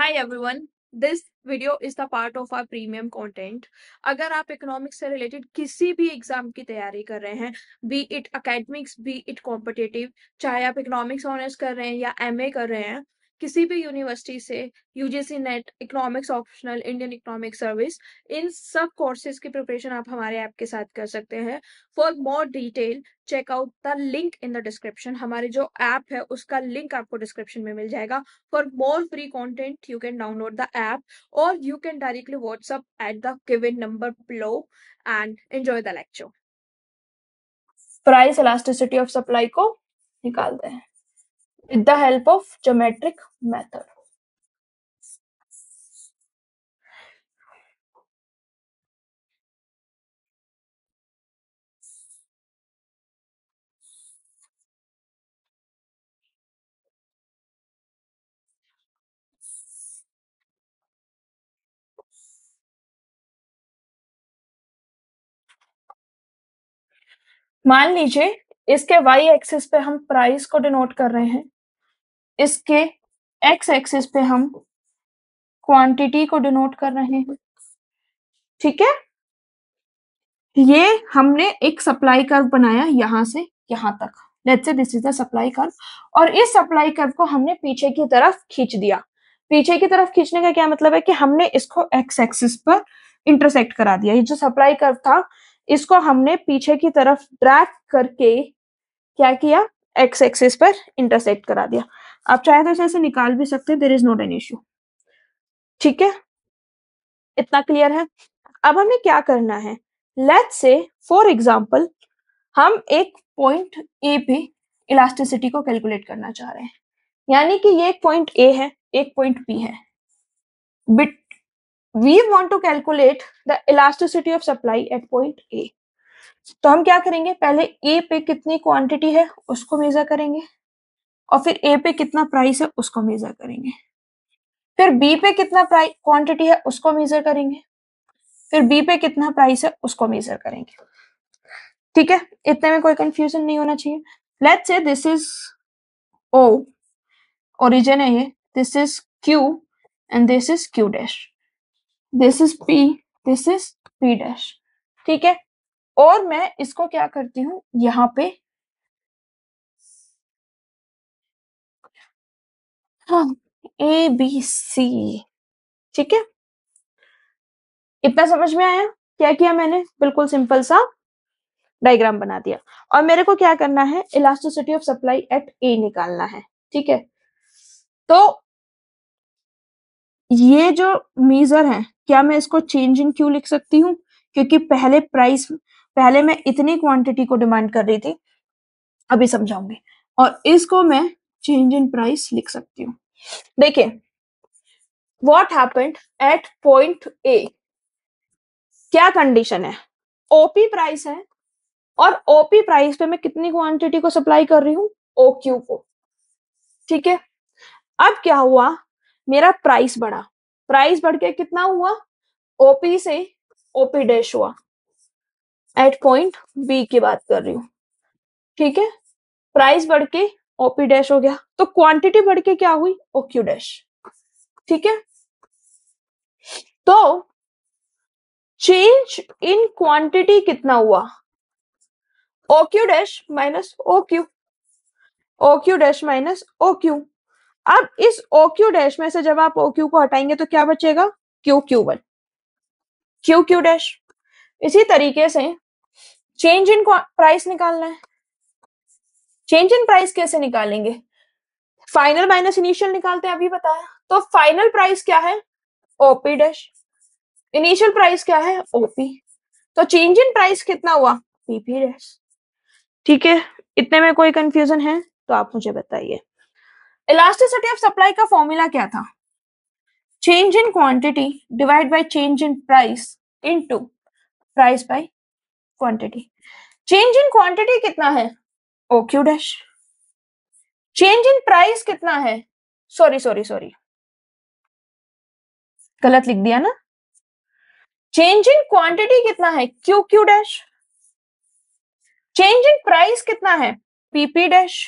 Hi everyone, this video is the part of our premium content. अगर आप economics से related किसी भी एग्जाम की तैयारी कर रहे हैं, B it academics B it competitive, चाहे आप इकोनॉमिक्स ऑनर्स कर रहे हैं या एमए कर रहे हैं, किसी भी यूनिवर्सिटी से, UGC NET, economics optional, Indian economic service, इन सब कोर्सेज की प्रिपरेशन आप हमारे ऐप के साथ कर सकते हैं. For more detail check out the link in the description. हमारे जो ऐप है उसका लिंक आपको डिस्क्रिप्शन में मिल जाएगा. For more free content, you can download the app or you can directly WhatsApp at the given number below and enjoy the lecture. Price elasticity of supply को निकालते हैं with the help of geometric method. मान लीजिए इसके y axis पे हम price को denote कर रहे हैं, इसके x एक्सिस पे हम क्वांटिटी को डिनोट कर रहे हैं. ठीक है, ये हमने एक सप्लाई कर्व बनाया यहां से यहां तक. Let's say this is the supply curve और इस सप्लाई कर्व को हमने पीछे की तरफ खींच दिया. पीछे की तरफ खींचने का क्या मतलब है कि हमने इसको एक्स एक्सिस पर इंटरसेक्ट करा दिया. ये जो सप्लाई कर्व था इसको हमने पीछे की तरफ ड्रैग करके क्या किया, एक्स एक्सिस पर इंटरसेक्ट करा दिया. आप चाहे तो इसे निकाल भी सकते हैं, there is not an issue. ठीक है, इतना क्लियर है. अब हमें क्या करना है, लेट्स से फॉर एग्जांपल हम एक पॉइंट ए पे इलास्टिसिटी को कैलकुलेट करना चाह रहे हैं. यानी कि ये एक पॉइंट ए है, एक पॉइंट बी है, but we want to calculate the elasticity of supply at point A. तो हम क्या करेंगे, पहले ए पे कितनी क्वांटिटी है उसको मेजर करेंगे और फिर ए पे कितना प्राइस है उसको मेजर करेंगे. फिर बी पे कितना क्वांटिटी है उसको मेजर करेंगे, फिर बी पे कितना प्राइस है उसको मेजर करेंगे. ठीक है, इतने में कोई कंफ्यूजन नहीं होना चाहिए. Let's say this is O, origin है ये, this is Q and this is Q dash, this is P, this is P dash. ठीक है, और मैं इसको क्या करती हूं, यहां पे हाँ ए बी सी. ठीक है, इतना समझ में आया. क्या किया मैंने, बिल्कुल सिंपल सा डायग्राम बना दिया. और मेरे को क्या करना है, इलास्टिसिटी ऑफ सप्लाई एट ए निकालना है. ठीक है, तो ये जो मेजर है, क्या मैं इसको चेंज इन क्यू लिख सकती हूँ, क्योंकि पहले मैं इतनी क्वांटिटी को डिमांड कर रही थी, अभी समझाऊंगी. और इसको मैं चेंज इन प्राइस लिख सकती हूँ. देखिए व्हाट हैपेंड एट पॉइंट ए, क्या कंडीशन है, ओपी प्राइस है और ओपी प्राइस पे मैं कितनी क्वांटिटी को सप्लाई कर रही हूँ, ओक्यू को. ठीक है, अब क्या हुआ, मेरा प्राइस बढ़ा. प्राइस बढ़ के कितना हुआ, ओपी से ओपी डैश हुआ. एट पॉइंट बी की बात कर रही हूँ. ठीक है, प्राइस बढ़ के ओपी डैश हो गया, तो क्वांटिटी बढ़ के क्या हुई, ओक्यू डैश. ठीक है, तो चेंज इन क्वांटिटी कितना हुआ, OQ dash minus OQ, OQ dash minus OQ. अब इस ओक्यू डैश में से जब आप ओक्यू को हटाएंगे तो क्या बचेगा, Q Q one, Q Q dash. इसी तरीके से चेंज इन प्राइस निकालना है. चेंज इन प्राइस कैसे निकालेंगे, फाइनल माइनस इनिशियल निकालते हैं, अभी बताया. तो फाइनल प्राइस क्या है, ओपी डैश, इनिशियल प्राइस क्या है, ओपी. तो चेंज इन प्राइस कितना हुआ, पीपी डैश. ठीक है, इतने में कोई कंफ्यूजन है तो आप मुझे बताइए. इलास्टिसिटी ऑफ सप्लाई का फॉर्मूला क्या था, change in quantity divide by change in price into price by quantity. Change in quantity कितना है, OQ dash. Change in price कितना है, सॉरी गलत लिख दिया ना. चेंज इन क्वांटिटी कितना है, Q Q dash. Change in price कितना है, PP dash.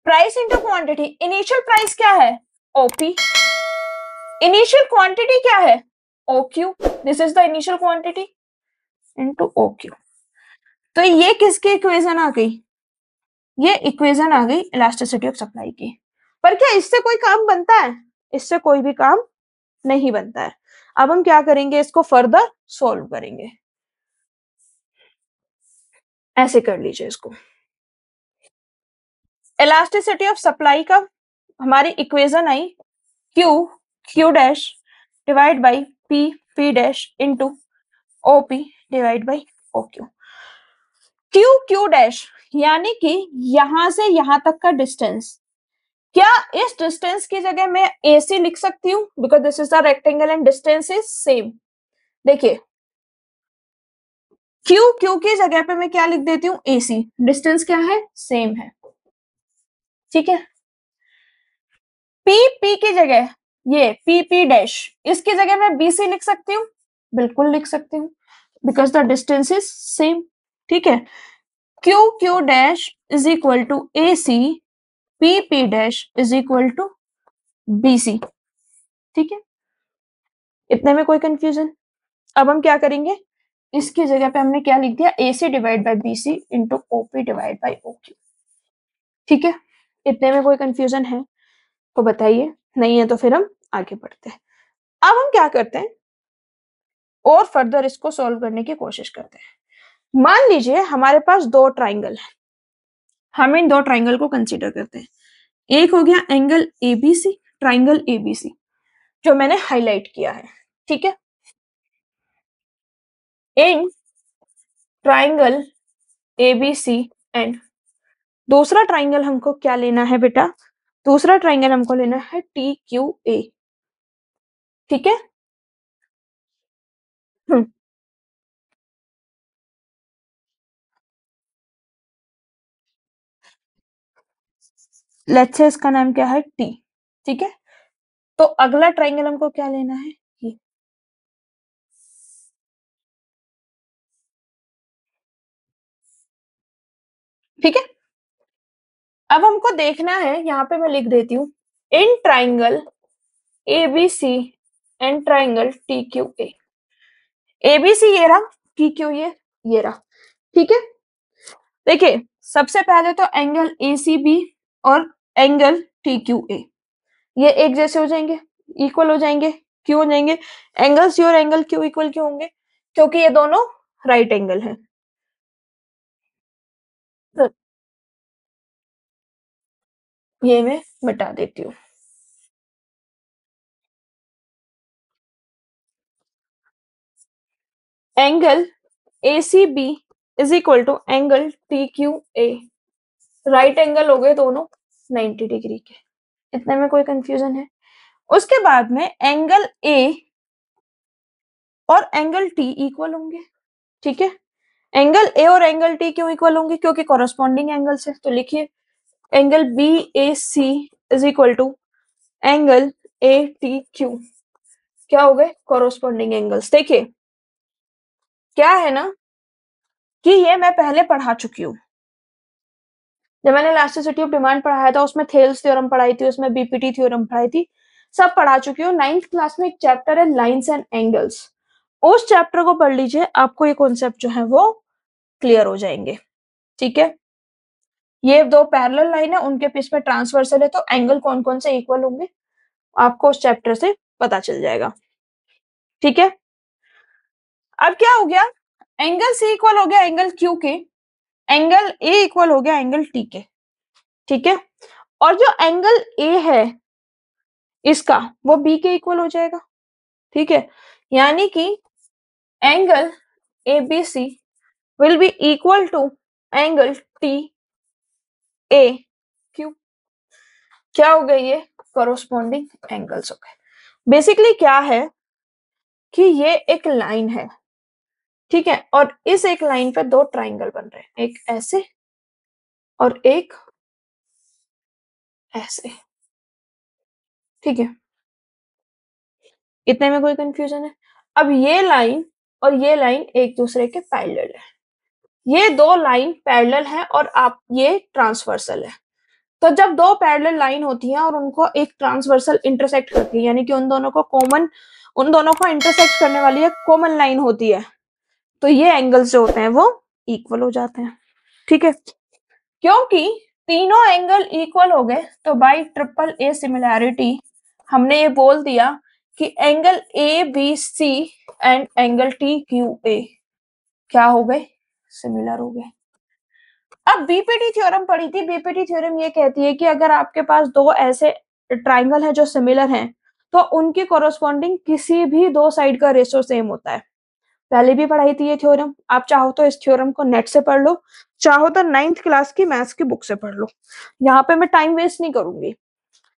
Price into quantity, initial price क्या है, ओपी. इनिशियल क्वांटिटी क्या है? OQ, this is the initial quantity into OQ। तो ये किसकी इक्वेशन आ गई? ये इक्वेशन आ गई इलास्टिसिटी ऑफ सप्लाई की। पर क्या इससे कोई काम बनता है? इससे कोई भी काम नहीं बनता है। अब हम क्या करेंगे, इसको फर्दर सॉल्व करेंगे। ऐसे कर लीजिए इसको। इलास्टिसिटी ऑफ सप्लाई का हमारी equation I Q dash divide by P dash into OP divide by OQ। Q dash यानी कि यहां से यहां तक का डिस्टेंस, क्या इस डिस्टेंस की जगह मैं AC लिख सकती हूँ? Because this is the rectangle and distance is same. देखिए क्यू की जगह पे मैं क्या लिख देती हूँ? AC। डिस्टेंस क्या है? सेम है। ठीक है। पी की जगह ये पी डैश, इसकी जगह मैं BC लिख सकती हूँ? बिल्कुल लिख सकती हूँ, because the distance is same. ठीक है। Q dash is equal to AC, P dash is equal to BC। ठीक है, इतने में कोई कंफ्यूजन? अब हम क्या करेंगे, इसकी जगह पे हमने क्या लिख दिया? AC divide by BC into OP divide by OQ। ठीक है, इतने में कोई कंफ्यूजन है तो बताइए, नहीं है तो फिर हम आगे बढ़ते हैं। अब हम क्या करते हैं, और फर्दर इसको सॉल्व करने की कोशिश करते हैं। मान लीजिए हमारे पास दो ट्राइंगल है, हम इन दो ट्राइंगल को कंसीडर करते हैं। एक हो गया एंगल ABC, ट्राइंगल ABC जो मैंने हाईलाइट किया है। ठीक है, इन ट्राइंगल ABC एंड दूसरा ट्राइंगल हमको क्या लेना है बेटा? दूसरा ट्राइंगल हमको लेना है TQA। ठीक है, लेट्स से इसका नाम क्या है? T। ठीक है, तो अगला ट्राइंगल हमको क्या लेना है? ये। ठीक है, अब हमको देखना है, यहां पे मैं लिख देती हूँ in triangle ABC and triangle TQA। ABC ये रहा, TQ ये रहा। ठीक है, देखिए सबसे पहले तो एंगल ACB और एंगल TQA ये एक जैसे हो जाएंगे, इक्वल हो जाएंगे। क्यों हो जाएंगे? एंगल C और एंगल Q इक्वल क्यों होंगे? क्योंकि ये दोनों राइट एंगल है। तो ये मैं मिटा देती हूँ। Angle ACB is equal to angle TQA, right angle हो गए दोनों 90 डिग्री के। इतने में कोई कंफ्यूजन है? उसके बाद में एंगल A और एंगल T इक्वल होंगे। ठीक है, एंगल A और एंगल T क्यों इक्वल होंगे? क्योंकि कॉरस्पॉन्डिंग एंगल से। तो लिखिए angle BAC is equal to angle ATQ। क्या हो गए? Corresponding angles. देखिए क्या है ना कि ये मैं पहले पढ़ा चुकी हूँ, जब मैंने इलास्टिसिटी ऑफ डिमांड पढ़ाया था उसमें थेल्स थ्योरम पढ़ाई थी, उसमें BPT थ्योरम पढ़ाई थी, सब पढ़ा चुकी हूँ। 9th क्लास में एक चैप्टर है लाइंस एंड एंगल्स, उस चैप्टर को पढ़ लीजिए, आपको ये कॉन्सेप्ट जो है वो क्लियर हो जाएंगे। ठीक है, ये दो पैरेलल लाइन है, उनके बीच में ट्रांसवर्सल है, तो एंगल कौन कौन से इक्वल होंगे आपको उस चैप्टर से पता चल जाएगा। ठीक है, अब क्या हो गया, एंगल C इक्वल हो गया एंगल Q के, एंगल A इक्वल हो गया एंगल T के। ठीक है, और जो एंगल A है इसका वो B के इक्वल हो जाएगा। ठीक है, यानी कि angle ABC will be equal to angle TAQ। क्या हो गए? ये कॉरस्पॉन्डिंग एंगल्स हो गए। बेसिकली क्या है कि ये एक लाइन है, ठीक है, और इस एक लाइन पे दो ट्राइंगल बन रहे हैं, एक ऐसे और एक ऐसे। ठीक है, इतने में कोई कंफ्यूजन है? अब ये लाइन और ये लाइन एक दूसरे के पैरेलल है, ये दो लाइन पैरेलल है और आप ये ट्रांसवर्सल है। तो जब दो पैरेलल लाइन होती है और उनको एक ट्रांसवर्सल इंटरसेक्ट करती है, यानी कि उन दोनों को इंटरसेक्ट करने वाली एक कॉमन लाइन होती है, तो ये एंगल्स जो होते हैं वो इक्वल हो जाते हैं। ठीक है, क्योंकि तीनों एंगल इक्वल हो गए तो बाई ट्रिपल ए सिमिलैरिटी हमने ये बोल दिया कि angle A B C and angle T Q A क्या हो गए, सिमिलर हो गए। अब बीपीटी थ्योरम पढ़ी थी। बीपीटी थ्योरम ये कहती है कि अगर आपके पास दो ऐसे ट्राइंगल हैं जो सिमिलर हैं, तो उनकी कोरोस्पॉन्डिंग किसी भी दो साइड का रेशियो सेम होता है। पहले भी पढ़ाई थी ये थ्योरम, आप चाहो तो इस थ्योरम को नेट से पढ़ लो, चाहो तो 9th क्लास की मैथ्स की बुक से पढ़ लो, यहाँ पे मैं टाइम वेस्ट नहीं करूंगी।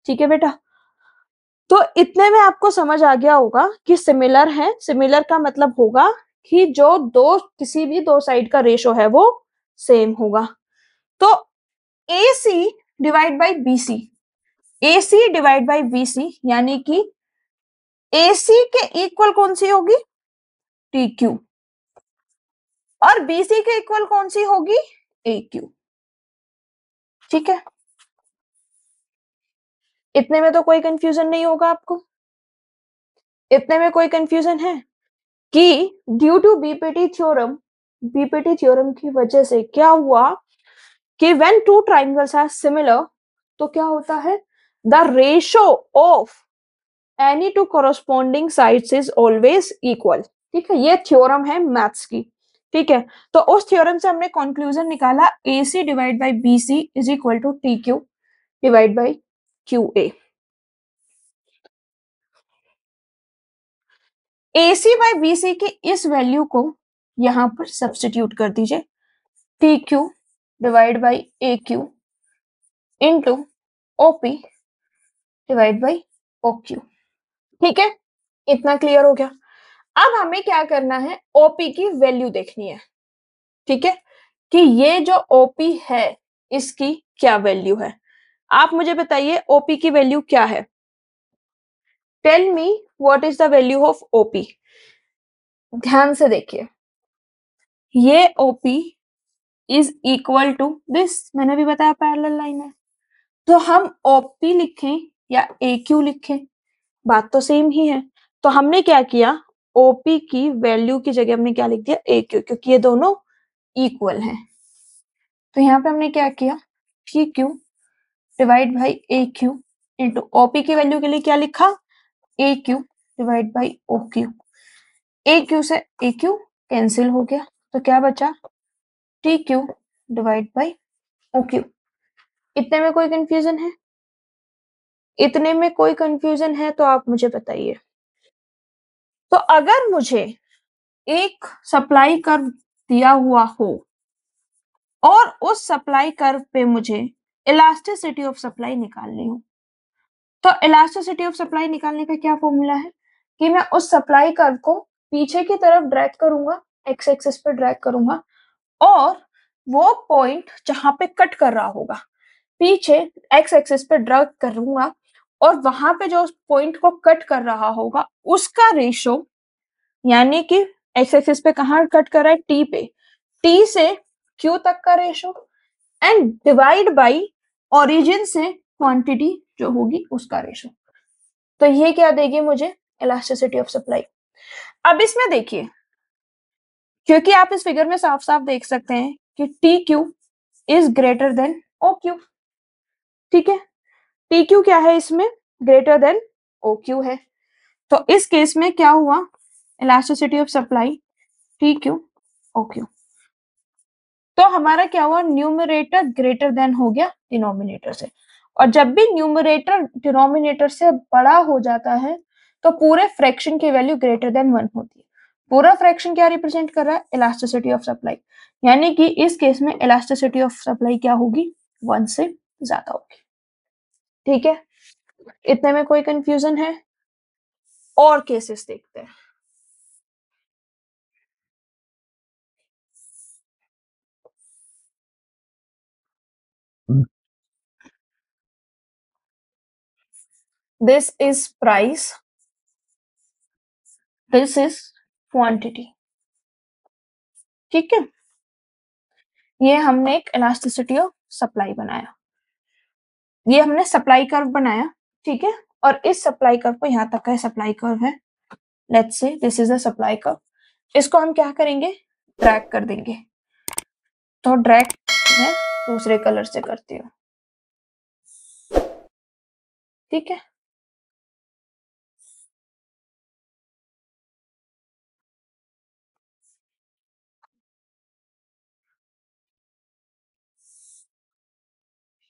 ठीक है बेटा, तो इतने में आपको समझ आ गया होगा कि सिमिलर है। सिमिलर का मतलब होगा कि जो दो किसी भी दो साइड का रेशो है वो सेम होगा। तो A C divide by B C, A C divide by B C यानी कि ए सी के इक्वल कौन सी होगी, टी क्यू, और बी सी के इक्वल कौन सी होगी, ए क्यू। ठीक है, इतने में तो कोई कंफ्यूजन नहीं होगा आपको, इतने में कोई कंफ्यूजन है कि due to BPT theorem, BPT theorem की वजह से क्या हुआ कि when two triangles are similar, तो क्या होता है, the ratio of any two corresponding sides is always equal. ठीक है, ये थ्योरम है मैथ्स की। ठीक है, तो उस थ्योरम से हमने कंक्लूजन निकाला A C divide by B C is equal to T Q divide by Q A. A C by B C की इस वैल्यू को यहां पर सब्सटीट्यूट कर दीजिए, T Q divide by A Q into OP divide by O Q. ठीक है, इतना क्लियर हो गया। अब हमें क्या करना है, ओपी की वैल्यू देखनी है। ठीक है, कि ये जो ओपी है इसकी क्या वैल्यू है, आप मुझे बताइए ओपी की वैल्यू क्या है। Tell me what is the value of OP. ध्यान से देखिए, ये OP is equal to this, मैंने भी बताया पैरेलल लाइन है, तो हम ओपी लिखें या ए क्यू लिखें, बात तो सेम ही है। तो हमने क्या किया, ओपी की वैल्यू की जगह हमने क्या लिख दिया, ए क्यू, क्योंकि ये दोनों इक्वल हैं। तो यहाँ पे हमने क्या किया, T Q divide by A Q into OP की वैल्यू के लिए क्या लिखा, A Q divide by O Q. A Q से ए क्यू कैंसिल हो गया, तो क्या बचा, T Q divide by O Q. इतने में कोई कंफ्यूजन है, इतने में कोई कंफ्यूजन है तो आप मुझे बताइए। तो अगर मुझे एक सप्लाई कर्व दिया हुआ हो और उस सप्लाई कर्व पे मुझे इलास्टिसिटी ऑफ सप्लाई निकालनी हो, तो इलास्टिसिटी ऑफ सप्लाई निकालने का क्या फॉर्मूला है कि मैं उस सप्लाई कर्व को पीछे की तरफ ड्रैग करूंगा, एक्स एक्सिस पे ड्रैग करूंगा, और वो पॉइंट जहां पे कट कर रहा होगा पीछे एक्स एक्सिस पे ड्रैग करूंगा, और वहां पे जो पॉइंट को कट कर रहा होगा उसका रेशो, यानी कि एक्स एक्सिस पे कहां कट कर रहा है, टी पे, टी से क्यू तक का ratio, and divide by origin से क्वांटिटी जो होगी उसका रेशो। तो ये क्या देगी मुझे, इलास्टिसिटी ऑफ सप्लाई। अब इसमें देखिए, क्योंकि आप इस फिगर में साफ साफ देख सकते हैं कि T Q is greater than O Q. ठीक है, टी क्यू क्या है इसमें, ग्रेटर देन ओ क्यू है। तो इस केस में क्या हुआ, elasticity of supply T Q O Q. तो हमारा क्या हुआ, न्यूमरेटर ग्रेटर देन हो गया डिनोमिनेटर से, और जब भी न्यूमरेटर डिनोमिनेटर से बड़ा हो जाता है तो पूरे फ्रैक्शन की वैल्यू ग्रेटर देन 1 होती है। पूरा फ्रैक्शन क्या रिप्रेजेंट कर रहा है, इलास्टिसिटी ऑफ सप्लाई, यानी कि इस केस में इलास्टिसिटी ऑफ सप्लाई क्या होगी, 1 से ज्यादा होगी। ठीक है, इतने में कोई कंफ्यूजन है, और केसेस देखते हैं। This is price, this is quantity. ठीक है, ये हमने एक इलास्टिसिटी ऑफ सप्लाई बनाया। ये हमने सप्लाई कर्व बनाया, ठीक है, और इस सप्लाई कर्व को यहाँ तक का सप्लाई कर्व है, let's say this is a supply curve, इसको हम क्या करेंगे, ड्रैग कर देंगे। तो ड्रैग मैं दूसरे कलर से करती हूँ, ठीक है।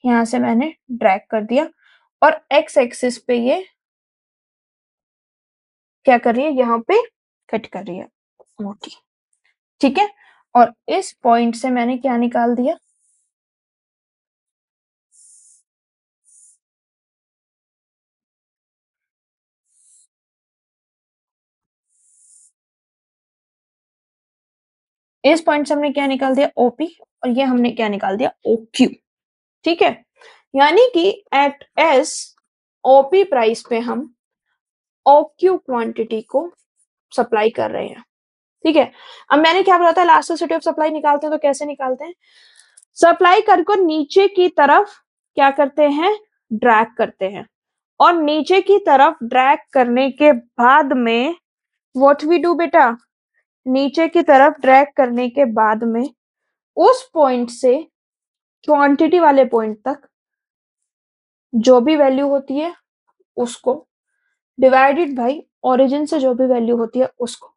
यहां से मैंने ड्रैग कर दिया और एक्स एक्सिस पे ये क्या कर रही है, यहाँ पे कट कर रही है मोटी, ठीक है। और इस पॉइंट से मैंने क्या निकाल दिया, इस पॉइंट से हमने क्या निकाल दिया, ओपी, और ये हमने क्या निकाल दिया, ओक्यू, ठीक है। यानी कि एट एस ओपी प्राइस पे हम ओक्यू क्वांटिटी को सप्लाई कर रहे हैं, ठीक है। अब मैंने क्या बोला था, इलास्टिसिटी ऑफ सप्लाई निकालते हैं तो कैसे निकालते हैं, सप्लाई कर को नीचे की तरफ क्या करते हैं, ड्रैग करते हैं, और नीचे की तरफ ड्रैग करने के बाद में व्हाट वी डू बेटा, नीचे की तरफ ड्रैग करने के बाद में उस पॉइंट से क्वांटिटी वाले पॉइंट तक जो भी वैल्यू होती है उसको डिवाइडेड बाई ओरिजिन से जो भी वैल्यू होती है उसको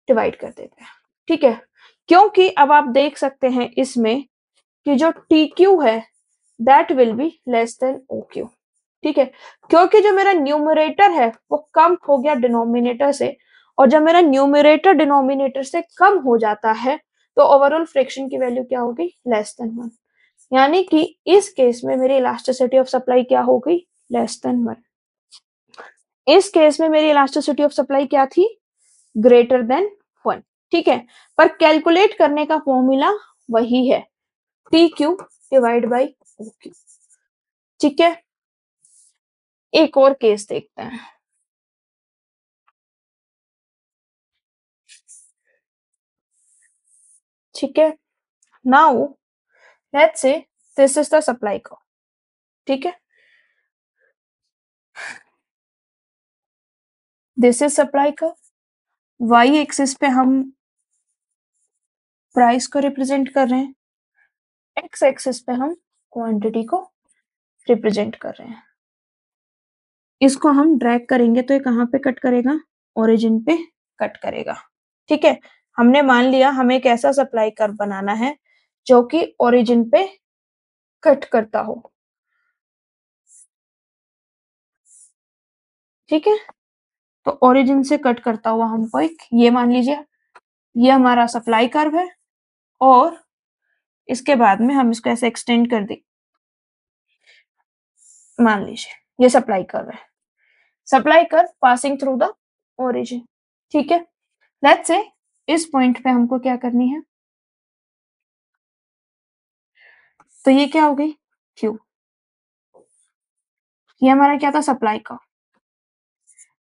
डिवाइड कर देते हैं, ठीक है। क्योंकि अब आप देख सकते हैं इसमें कि जो टी क्यू है that will be less than O Q, ठीक है। क्योंकि जो मेरा न्यूमरेटर है वो कम हो गया डिनोमिनेटर से, और जब मेरा न्यूमरेटर डिनोमिनेटर से कम हो जाता है तो ओवरऑल फ्रैक्शन की वैल्यू क्या हो गई, लेस देन 1। यानी कि इस केस में मेरी इलास्टिसिटी ऑफ सप्लाई क्या हो गई, लेस देन 1। इस केस में मेरी इलास्टिसिटी ऑफ सप्लाई क्या थी, ग्रेटर देन 1, ठीक है। पर कैलकुलेट करने का फॉर्मूला वही है, T Q divide by O Q, ठीक है। एक और केस देखते हैं, ठीक है। Now let's say this is the supply curve, ठीक है, this is supply curve, Y axis पे हम प्राइस को रिप्रेजेंट कर रहे हैं, एक्स एक्सिस पे हम क्वांटिटी को रिप्रेजेंट कर रहे हैं। इसको हम ड्रैग करेंगे तो ये कहाँ पे कट करेगा, ओरिजिन पे कट करेगा, ठीक है। हमने मान लिया हमें एक ऐसा सप्लाई कर्व बनाना है जो कि ओरिजिन पे कट करता हो, ठीक है। तो ओरिजिन से कट करता हुआ हमको एक ये मान लीजिए, ये हमारा सप्लाई कर्व है, और इसके बाद में हम इसको ऐसे एक्सटेंड कर दें, मान लीजिए ये सप्लाई कर्व है, supply curve passing through the origin, ठीक है। लेट्स से इस पॉइंट पे हमको क्या करनी है, तो ये क्या हो गई, क्यू, ये हमारा क्या था, सप्लाई कर्व।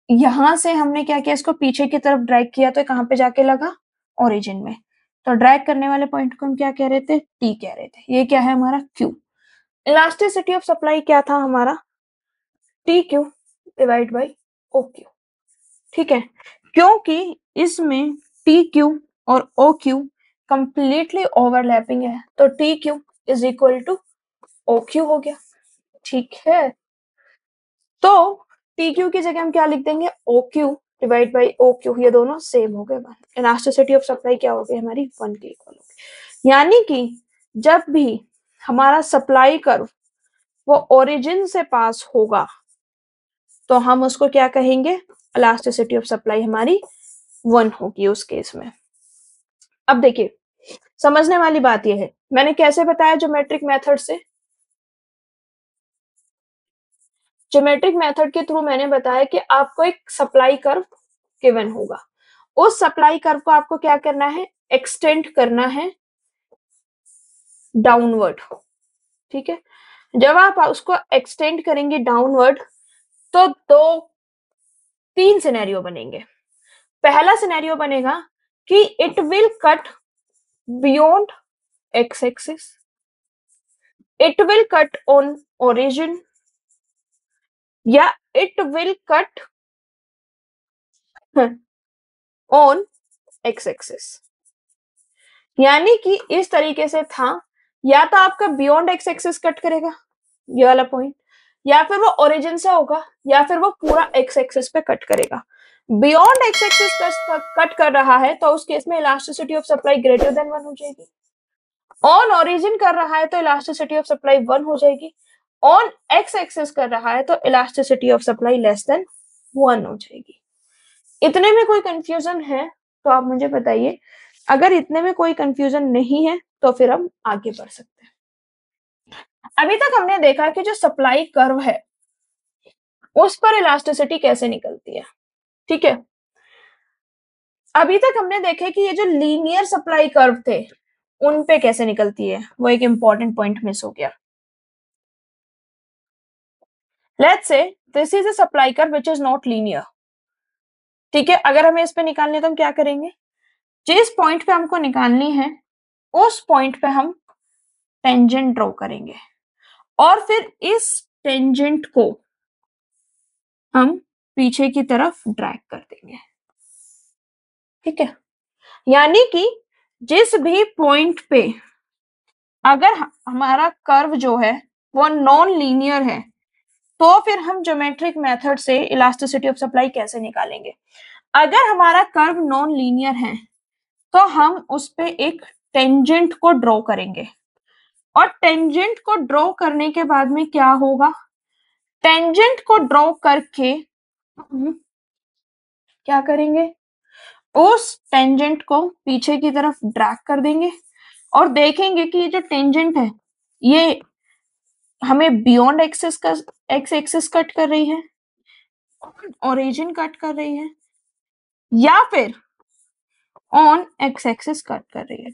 यहां से हमने क्या किया, इसको पीछे की तरफ ड्रैग किया तो कहां पे जाके लगा, ओरिजिन में। तो ड्रैग करने वाले पॉइंट को हम क्या कह रहे थे, टी कह रहे थे, ये क्या है हमारा क्यू। इलास्टिसिटी ऑफ सप्लाई क्या था हमारा, T Q divide by O Q, ठीक है। क्योंकि इसमें टी क्यू और ओ क्यू कंप्लीटली ओवरलैपिंग है तो T Q is equal to O Q हो गया, ठीक है। तो टी क्यू की जगह हम क्या लिख देंगे, O Q divide by O Q, ये दोनों सेम हो गए, इलास्टिसिटी ऑफ सप्लाई क्या हो गई हमारी, 1 के इक्वल हो गई। यानी कि जब भी हमारा सप्लाई कर्व वो ओरिजिन से पास होगा तो हम उसको क्या कहेंगे, इलास्टिसिटी ऑफ सप्लाई हमारी 1 होगी उस केस में। अब देखिए समझने वाली बात यह है, मैंने कैसे बताया, ज्योमेट्रिक मेथड से, ज्योमेट्रिक मेथड के थ्रू मैंने बताया कि आपको एक सप्लाई कर्व गिवन होगा, उस सप्लाई कर्व को आपको क्या करना है, एक्सटेंड करना है डाउनवर्ड, ठीक है। जब आप उसको एक्सटेंड करेंगे डाउनवर्ड तो तीन सिनेरियो बनेंगे। पहला सिनेरियो बनेगा कि it will cut beyond X axis, it will cut on origin या it will cut on X axis. यानी कि इस तरीके से था, या तो आपका बियॉन्ड एक्स एक्सिस कट करेगा ये वाला पॉइंट, या फिर वो ओरिजिन से होगा, या फिर वो पूरा एक्स एक्सिस पे कट करेगा। बियॉन्ड एक्स एक्सिस कट कर रहा है तो उस केस में elasticity of supply greater than 1 हो जाएगी। ऑन ओरिजिन कर रहा है तो इलास्टिसिटी ऑफ सप्लाई 1 हो जाएगी। ऑन एक्स एक्सिस कर रहा है तो elasticity of supply less than 1 हो जाएगी। इतने में कोई कंफ्यूजन है तो आप मुझे बताइए, अगर इतने में कोई कंफ्यूजन नहीं है तो फिर हम आगे बढ़ सकते हैं। अभी तक हमने देखा कि जो सप्लाई कर्व है उस पर इलास्टिसिटी कैसे निकलती है, ठीक है। अभी तक हमने देखे कि ये जो लीनियर सप्लाई कर्व थे उन पे कैसे निकलती है, वो एक इंपॉर्टेंट पॉइंट मिस हो गया। Let's say this is a supply curve which is not linear, ठीक है। अगर हमें इस पे निकालनी है तो हम क्या करेंगे, जिस पॉइंट पे हमको निकालनी है उस पॉइंट पे हम टेंजेंट ड्रॉ करेंगे और फिर इस टेंजेंट को हम पीछे की तरफ ड्रैग कर देंगे, ठीक है। यानी कि जिस भी पॉइंट पे अगर हमारा कर्व जो है वो नॉन लीनियर है तो फिर हम ज्योमेट्रिक मेथड से इलास्टिसिटी ऑफ सप्लाई कैसे निकालेंगे। अगर हमारा कर्व नॉन लीनियर है तो हम उस पे एक टेंजेंट को ड्रॉ करेंगे और टेंजेंट को ड्रॉ करने के बाद में क्या होगा, टेंजेंट को ड्रॉ करके हम क्या करेंगे, उस टेंजेंट को पीछे की तरफ ड्रैग कर देंगे और देखेंगे कि ये जो टेंजेंट है ये हमें बियॉन्ड एक्सिस का एक्स एक्सिस कट कर रही है, ओरिजिन कट कर रही है, या फिर ऑन एक्स एक्सिस कट कर रही है।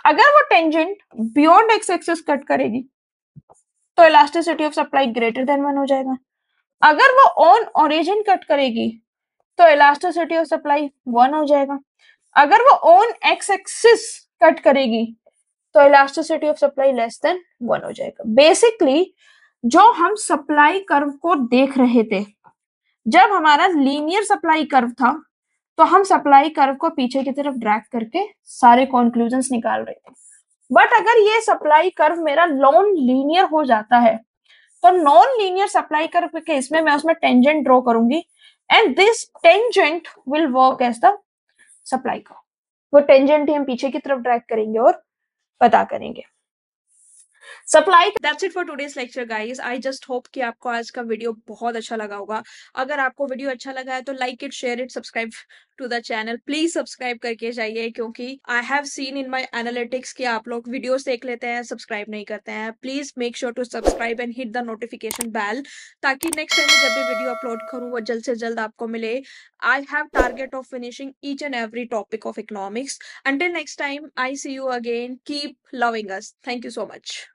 अगर वो tangent beyond X axis cut करेगी तो elasticity of supply greater than 1 हो जाएगा। अगर वो ऑन ओरिजिन कट करेगी तो इलास्टिसिटी ऑफ सप्लाई 1 हो जाएगा। अगर वो ऑन एक्स एक्सिस कट करेगी तो elasticity of supply less than 1 हो जाएगा। बेसिकली जो हम सप्लाई कर्व को देख रहे थे, जब हमारा लीनियर सप्लाई कर्व था तो हम सप्लाई कर्व को पीछे की तरफ ड्रैग करके सारे कंक्लूजन्स निकाल रहे थे। बट अगर ये सप्लाई कर्व मेरा नॉन लीनियर हो जाता है तो नॉन लीनियर सप्लाई कर्व के केस में मैं उसमें टेंजेंट ड्रॉ करूंगी and this tangent will work as the supply curve. वो टेंजेंट ही हम पीछे की तरफ ड्रैग करेंगे और पता करेंगे supply. That's it for today's lecture guys. I just hope कि आपको आज का वीडियो बहुत अच्छा लगा होगा। अगर आपको वीडियो अच्छा लगा है तो like it, share it, subscribe to the channel. Please subscribe करके जाइए क्योंकि I have seen in my analytics कि आप लोग वीडियोस देख लेते हैं, सब्सक्राइब नहीं करते हैं। Please make sure to subscribe and hit the notification bell ताकि नेक्स्ट टाइम जब भी वीडियो अपलोड करूँ वो जल्द से जल्द आपको मिले। I have target of finishing each and every topic of economics. Until next time, I see you again. Keep loving us. Thank you so much.